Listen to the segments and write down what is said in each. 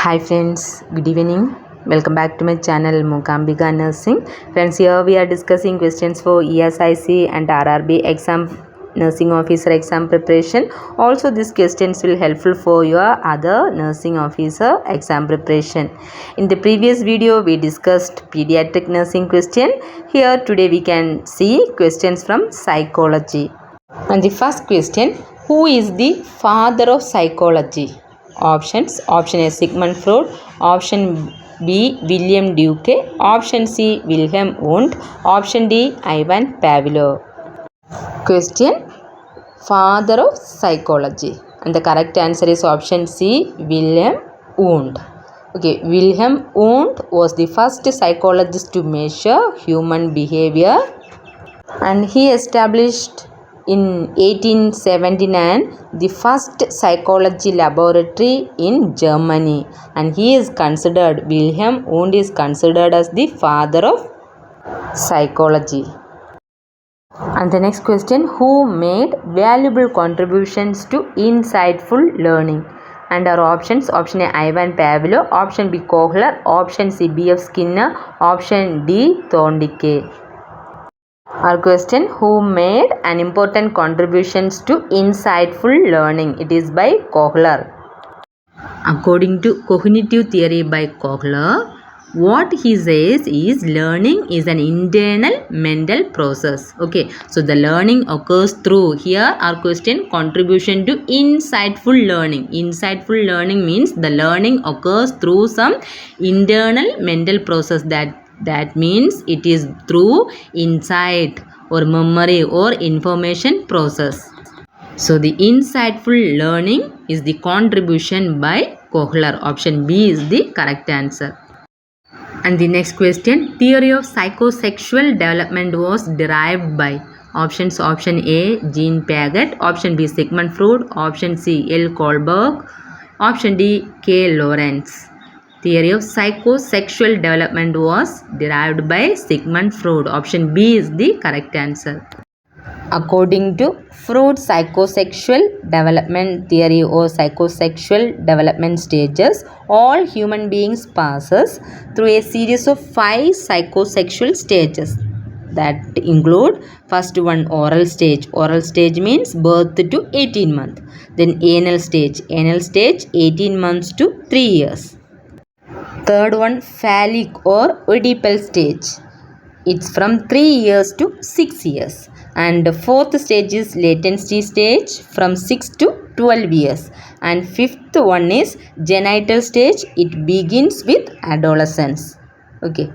Hi friends, good evening. Welcome back to my channel Mukambika Nursing. Friends, here we are discussing questions for ESIC and RRB exam, nursing officer exam preparation. Also these questions will helpful for your other nursing officer exam preparation. In the previous video we discussed pediatric nursing question. Here today we can see questions from psychology. And the first question, who is the father of psychology? Options: option A Sigmund Freud, option B William Duke, option C Wilhelm Wundt, option D Ivan Pavlov. Question: father of psychology, and the correct answer is option C Wilhelm Wundt. Okay, Wilhelm Wundt was the first psychologist to measure human behavior, and he established in 1879 the first psychology laboratory in Germany, and Wilhelm Wundt is considered as the father of psychology. And the next question, who made valuable contributions to insightful learning? And our options: option A Ivan Pavlov, option B Kohler, option C B.F. Skinner, option D Thorndike. Our question, who made an important contributions to insightful learning? It is by Kohler. According to cognitive theory by Kohler, what he says is learning is an internal mental process. Okay, so the learning occurs through, here our question, contribution to insightful learning. Insightful learning means the learning occurs through some internal mental process. That means it is through insight or memory or information process. So the insightful learning is the contribution by Kohler. Option B is the correct answer. And the next question, theory of psychosexual development was derived by. Options: option A Jean Piaget, option B Sigmund Freud, option C L. Kohlberg, option D K. Lawrence. Theory of psychosexual development was derived by Sigmund Freud. Option B is the correct answer. According to Freud's psychosexual development theory or psychosexual development stages, all human beings passes through a series of 5 psychosexual stages. That include, first one, oral stage. Oral stage means birth to 18 months. Then anal stage. Anal stage 18 months to 3 years. Third one, phallic or Oedipal stage. It's from 3 years to 6 years. And the fourth stage is latency stage from 6 to 12 years. And fifth one is genital stage. It begins with adolescence. Okay.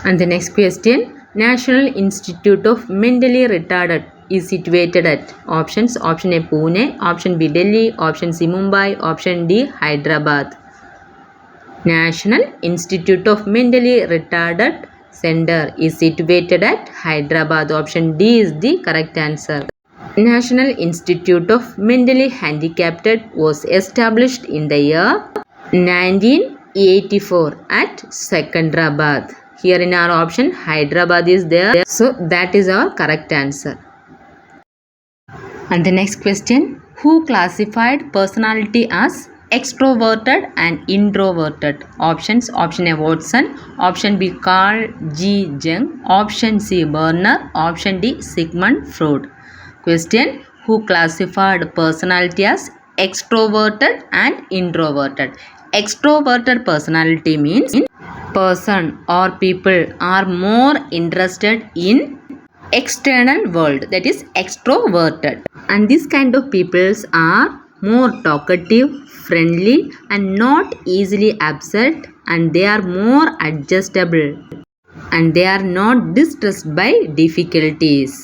And the next question, National Institute of Mentally Retarded is situated at. Options: option A Pune, option B Delhi, option C Mumbai, option D Hyderabad. National Institute of Mentally Retarded Center is situated at Hyderabad. Option D is the correct answer. National Institute of Mentally Handicapped was established in the year 1984 at Secunderabad. Here in our option, Hyderabad is there. So that is our correct answer. And the next question, who classified personality as extroverted and introverted? Options: option A Watson, option B Carl G. Jung, option C Berner, option D Sigmund Freud. Question, who classified personality as extroverted and introverted? Extroverted personality means person or people are more interested in external world, that is extroverted, and this kind of peoples are more talkative, friendly, and not easily upset, and they are more adjustable, and they are not distressed by difficulties.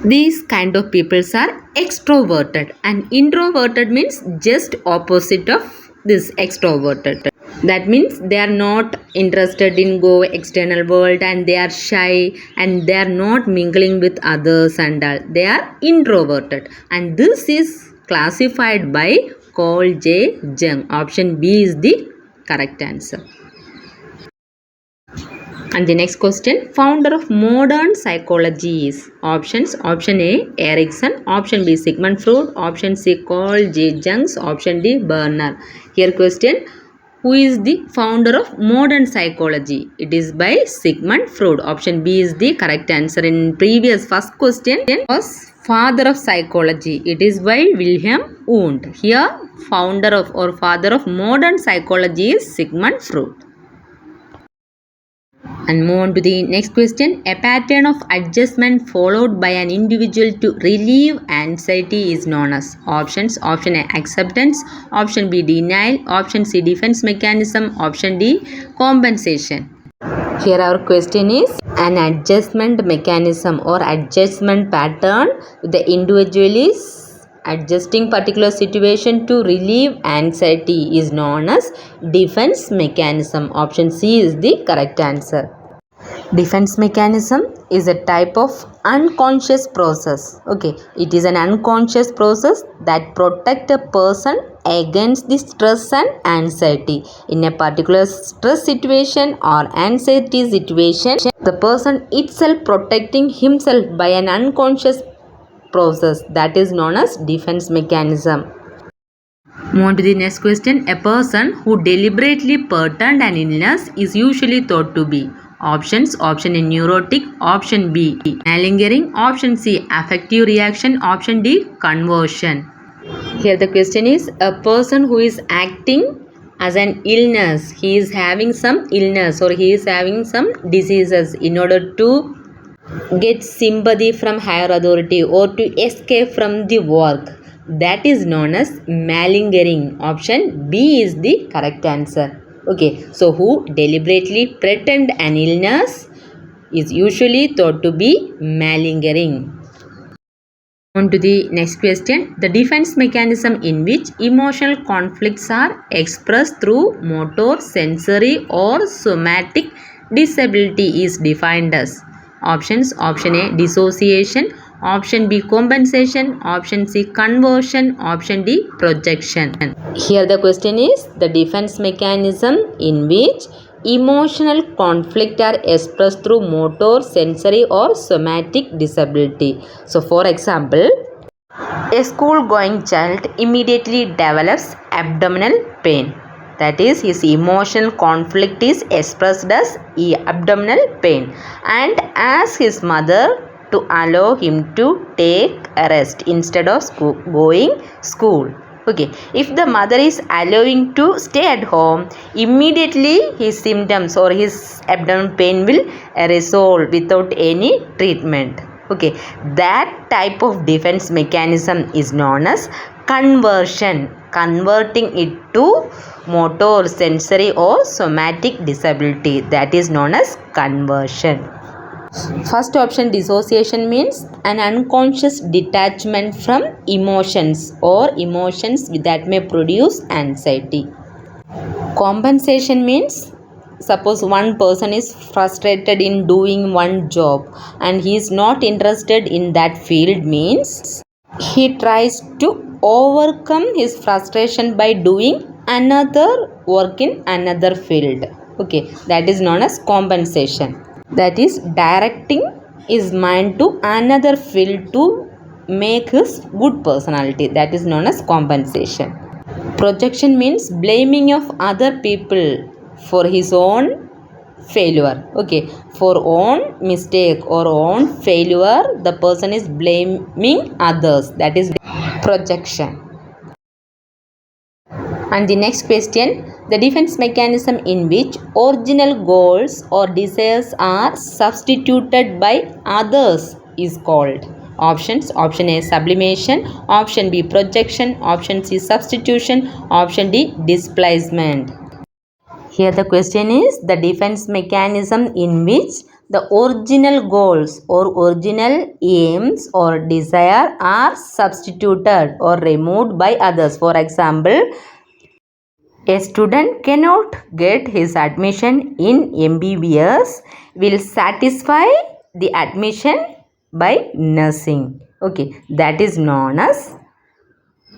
These kind of peoples are extroverted, and introverted means just opposite of this extroverted. That means they are not interested in go external world, and they are shy, and they are not mingling with others, and all. They are introverted, and this is classified by Carl J. Jung. Option B is the correct answer. And the next question, founder of modern psychology is options. Option A, Erickson. Option B, Sigmund Freud. Option C, Carl J. Jungs. Option D, Berner. Here question, who is the founder of modern psychology? It is by Sigmund Freud. Option B is the correct answer. In previous first question was father of psychology. It is by Wilhelm Wundt. Here founder of or father of modern psychology is Sigmund Freud. And move on to the next question. A pattern of adjustment followed by an individual to relieve anxiety is known as options. Option A, acceptance. Option B, denial. Option C, defense mechanism. Option D, compensation. Here our question is an adjustment mechanism or adjustment pattern. The individual is adjusting particular situation to relieve anxiety is known as defense mechanism. Option C is the correct answer. Defense mechanism is a type of unconscious process. Okay, it is an unconscious process that protect a person against the stress and anxiety. In a particular stress situation or anxiety situation, the person itself protecting himself by an unconscious process, that is known as defense mechanism. Move on to the next question. A person who deliberately pretend an illness is usually thought to be options. Option A, neurotic. Option B, malingering. Option C, affective reaction. Option D, conversion. Here the question is a person who is acting as an illness. He is having some illness or he is having some diseases in order to get sympathy from higher authority or to escape from the work. That is known as malingering. Option B is the correct answer. Okay, so who deliberately pretend an illness is usually thought to be malingering. On to the next question. The defense mechanism in which emotional conflicts are expressed through motor, sensory or somatic disability is defined as options. Option A, dissociation. Option B, compensation. Option C, conversion. Option D, projection. Here the question is the defense mechanism in which emotional conflict are expressed through motor, sensory or somatic disability. So for example, a school going child immediately develops abdominal pain. That is, his emotional conflict is expressed as abdominal pain, and asks his mother to allow him to take a rest instead of going school. Okay, if the mother is allowing to stay at home, immediately his symptoms or his abdominal pain will resolve without any treatment. Okay, that type of defense mechanism is known as conversion, converting it to motor, sensory or somatic disability, that is known as conversion. First option, dissociation, means an unconscious detachment from emotions or emotions that may produce anxiety. Compensation means suppose one person is frustrated in doing one job and he is not interested in that field, means he tries to overcome his frustration by doing another work in another field. Okay, that is known as compensation. That is directing his mind to another field to make his good personality. That is known as compensation. Projection means blaming of other people for his own failure. Okay, for own mistake or own failure, the person is blaming others. That is projection. And the next question, the defense mechanism in which original goals or desires are substituted by others is called options. Option A, sublimation. Option B, projection. Option C, substitution. Option D, displacement. Here the question is the defense mechanism in which the original goals or original aims or desire are substituted or removed by others. For example, a student cannot get his admission in MBBS will satisfy the admission by nursing. Okay, that is known as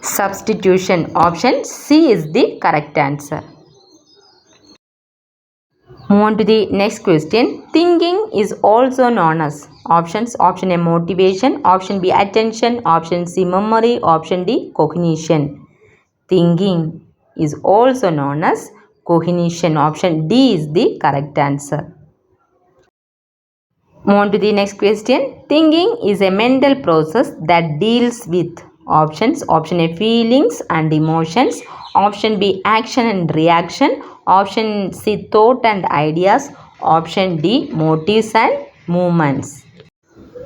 substitution. Option C is the correct answer. Move on to the next question. Thinking is also known as options. Option A motivation, option B attention, option C memory, option D cognition. Thinking is also known as cognition. Option D is the correct answer. Move on to the next question. Thinking is a mental process that deals with options. Option A feelings and emotions. Option B action and reaction. Option C thought and ideas. Option D motives and movements.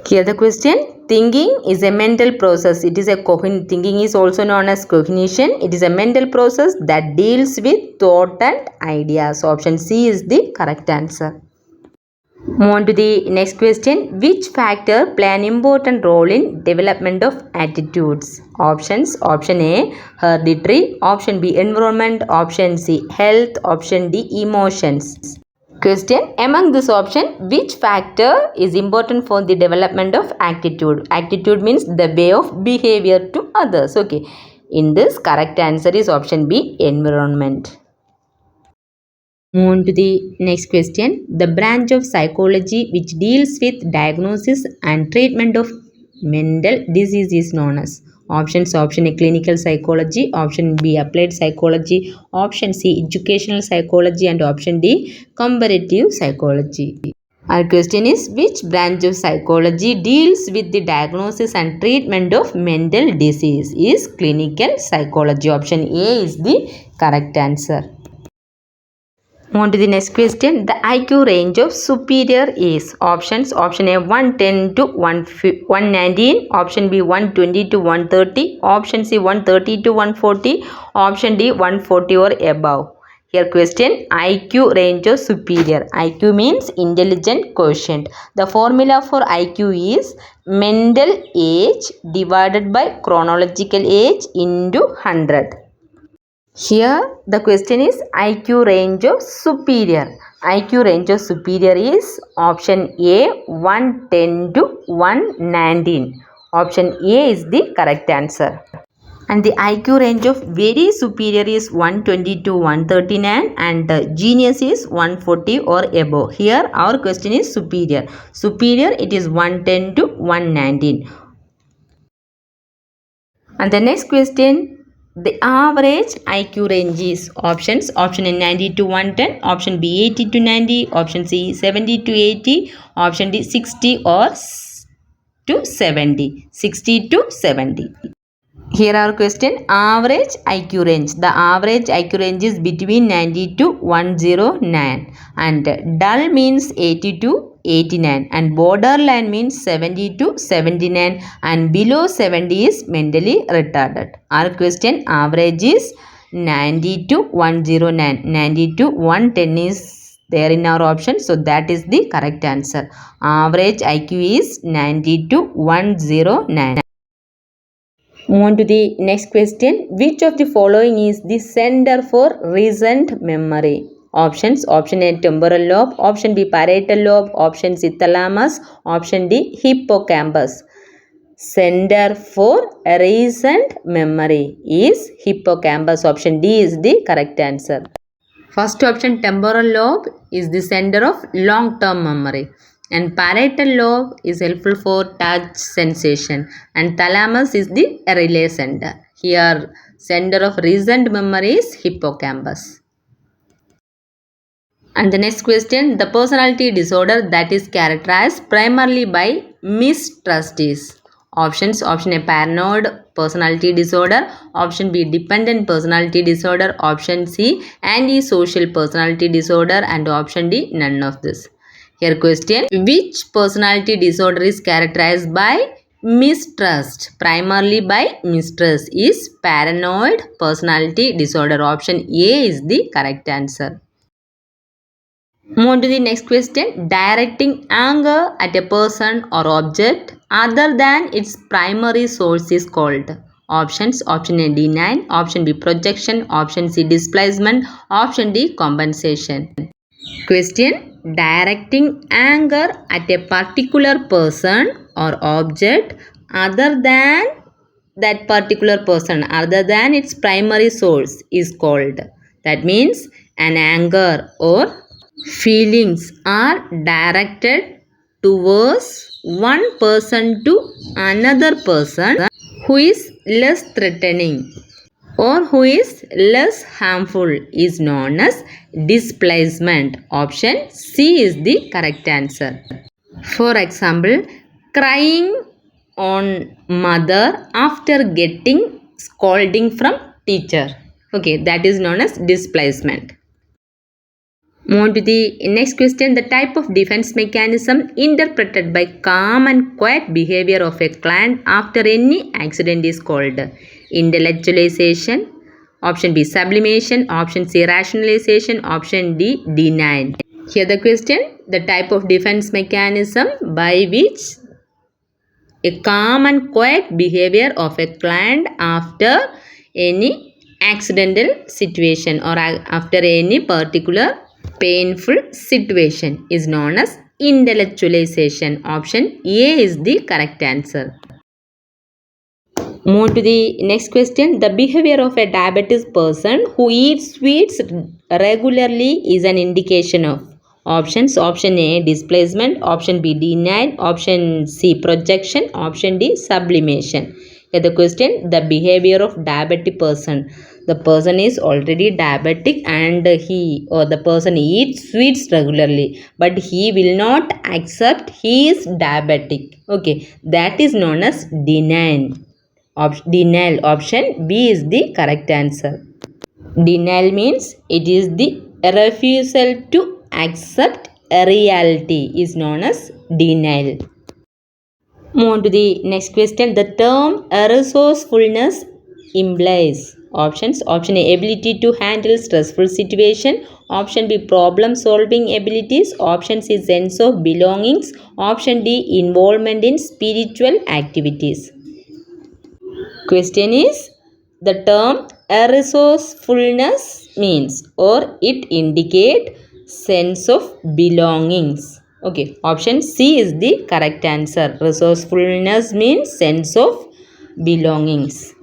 Here the question. Thinking is a mental process. It is a thinking is also known as cognition. It is a mental process that deals with thought and ideas. Option C is the correct answer. Move on to the next question. Which factor play an important role in development of attitudes? Options. Option A hereditary. Option B environment. Option C health. Option D emotions. Question. Among this option, which factor is important for the development of attitude? Attitude means the way of behavior to others. Okay. In this, correct answer is option B environment. Move on to the next question. The branch of psychology which deals with diagnosis and treatment of mental disease is known as options. Option A clinical psychology, option B applied psychology, option C educational psychology, and option D comparative psychology. Our question is, which branch of psychology deals with the diagnosis and treatment of mental disease? Is clinical psychology. Option A is the correct answer. Move on to the next question. The IQ range of superior is options. Option A 110 to 119. Option B 120 to 130. Option C 130 to 140. Option D 140 or above. Here question. IQ range of superior. IQ means intelligent quotient. The formula for IQ is mental age divided by chronological age into 100. Here the question is IQ range of superior. IQ range of superior is option A 110 to 119. Option A is the correct answer. And the IQ range of very superior is 120 to 139 and genius is 140 or above. Here our question is superior. Superior it is 110 to 119. And the next question. The average IQ range is options. Option A 90 to 110. Option B 80 to 90. Option C 70 to 80. Option D 60 or to 70. 60 to 70. Here our question. Average IQ range. The average IQ range is between 90 to 109. And dull means 80 to 89 and borderline means 70 to 79 and below 70 is mentally retarded. Our question average is 90 to 109. 90 to 110 is there in our option. So that is the correct answer. Average IQ is 90 to 109. Move on to the next question. Which of the following is the center for recent memory? Options. Option A temporal lobe. Option B parietal lobe. Option C thalamus. Option D hippocampus. Center for recent memory is hippocampus. Option D is the correct answer. First option temporal lobe is the center of long term memory. And parietal lobe is helpful for touch sensation. And thalamus is the relay center. Here center of recent memory is hippocampus. And the next question, the personality disorder that is characterized primarily by mistrust is options. Option A paranoid personality disorder. Option B dependent personality disorder. Option C antisocial personality disorder. And option D none of this. Here question, which personality disorder is characterized by mistrust? Primarily by mistrust is paranoid personality disorder. Option A is the correct answer. Move on to the next question. Directing anger at a person or object other than its primary source is called options. Option A denial. Option B projection. Option C displacement. Option D compensation. Question. Directing anger at a particular person or object other than that particular person, other than its primary source is called. That means an anger or Feelings are directed towards one person to another person who is less threatening or who is less harmful is known as displacement. Option C is the correct answer. For example, crying on mother after getting scolding from teacher. Okay, that is known as displacement. Move on to the next question. The type of defense mechanism interpreted by calm and quiet behavior of a client after any accident is called intellectualization. Option B, sublimation. Option C, rationalization. Option D, denial. Here the question, the type of defense mechanism by which a calm and quiet behavior of a client after any accidental situation or after any particular painful situation is known as intellectualization. Option A is the correct answer. Move to the next question. The behavior of a diabetic person who eats sweets regularly is an indication of options. Option A, displacement. Option B, denial. Option C, projection. Option D, sublimation. Here the question, the behavior of diabetic person. The person is already diabetic and he or the person eats sweets regularly, but he will not accept he is diabetic. Okay, that is known as denial. Denial. Option B is the correct answer. Denial means it is the refusal to accept a reality is known as denial. Move on to the next question. The term resourcefulness implies options. Option A, ability to handle stressful situation. Option B, problem solving abilities. Option C, sense of belongings. Option D, involvement in spiritual activities. Question is, the term resourcefulness means or it indicate sense of belongings. Okay, option C is the correct answer. Resourcefulness means sense of belongings.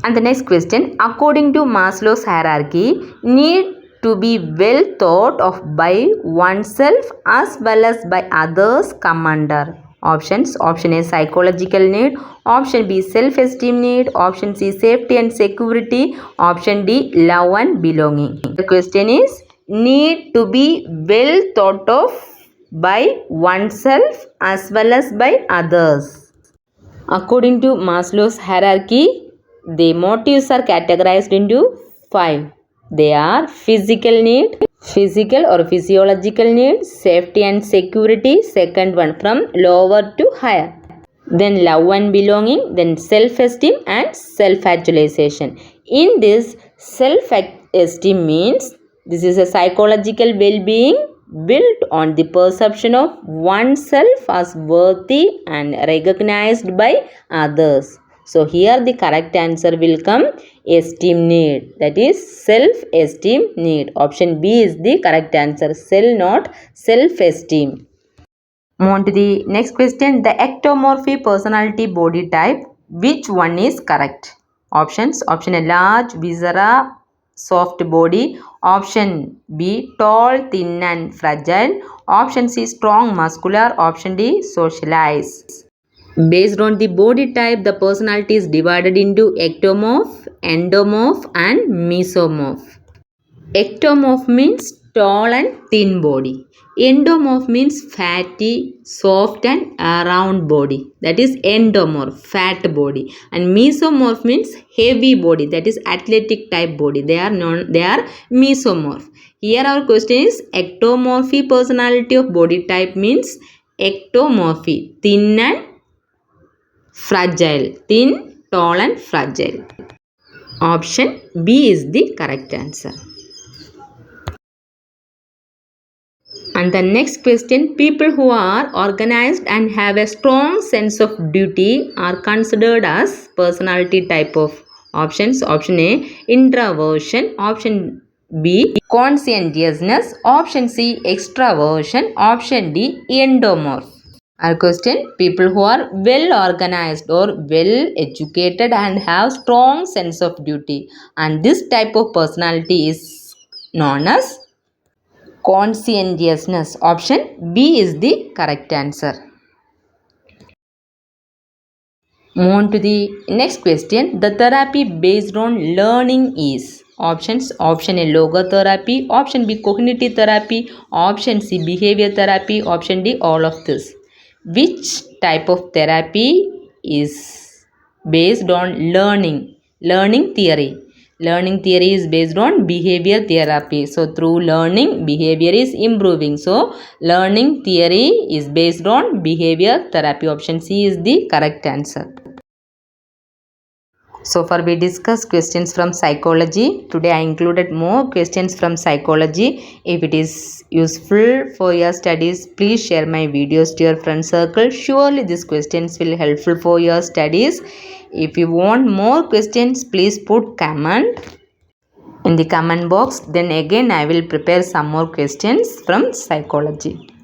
And the next question, according to Maslow's hierarchy, need to be well thought of by oneself as well as by others come under options. Option A, psychological need. Option B, self-esteem need. Option C, safety and security. Option D, love and belonging. The question is, need to be well thought of by oneself as well as by others. According to Maslow's hierarchy, the motives are categorized into 5. They are physical need, physical or physiological need, safety and security, second one from lower to higher. Then love and belonging, then self-esteem and self-actualization. In this, self-esteem means this is a psychological well-being built on the perception of oneself as worthy and recognized by others. So here the correct answer will come esteem need, that is self-esteem need. Option B is the correct answer, not self-esteem. Move on to the next question. The ectomorphy personality body type, which one is correct? Options. Option A, large viscera, soft body. Option B, tall, thin and fragile. Option C, strong muscular. Option D, socialized. Based on the body type, the personality is divided into ectomorph, endomorph and mesomorph. Ectomorph means tall and thin body. Endomorph means fatty, soft and round body. That is endomorph, fat body. And mesomorph means heavy body. That is athletic type body. They are mesomorph. Here our question is ectomorphy personality of body type means ectomorphy, thin and fragile. Thin, tall and fragile. Option B is the correct answer. And the next question, people who are organized and have a strong sense of duty are considered as personality type of options. Option A, introversion. Option B, conscientiousness. Option C, extraversion. Option D, endomorph. Our question, people who are well organized or well educated and have strong sense of duty, and this type of personality is known as Conscientiousness. Option B is the correct answer. Move on to the next question. The therapy based on learning is options. Option A logotherapy, option B cognitive therapy, option C behavior therapy, option D all of this. Which type of therapy is based on learning theory? Learning theory is based on behavior therapy. So through learning, behavior is improving. So learning theory is based on behavior therapy. Option C is the correct answer. So far we discussed questions from psychology. Today I included more questions from psychology. If it is useful for your studies, please share my videos to your friend circle. Surely these questions will helpful for your studies. If you want more questions, please put comment in the comment box. Then again I will prepare some more questions from psychology.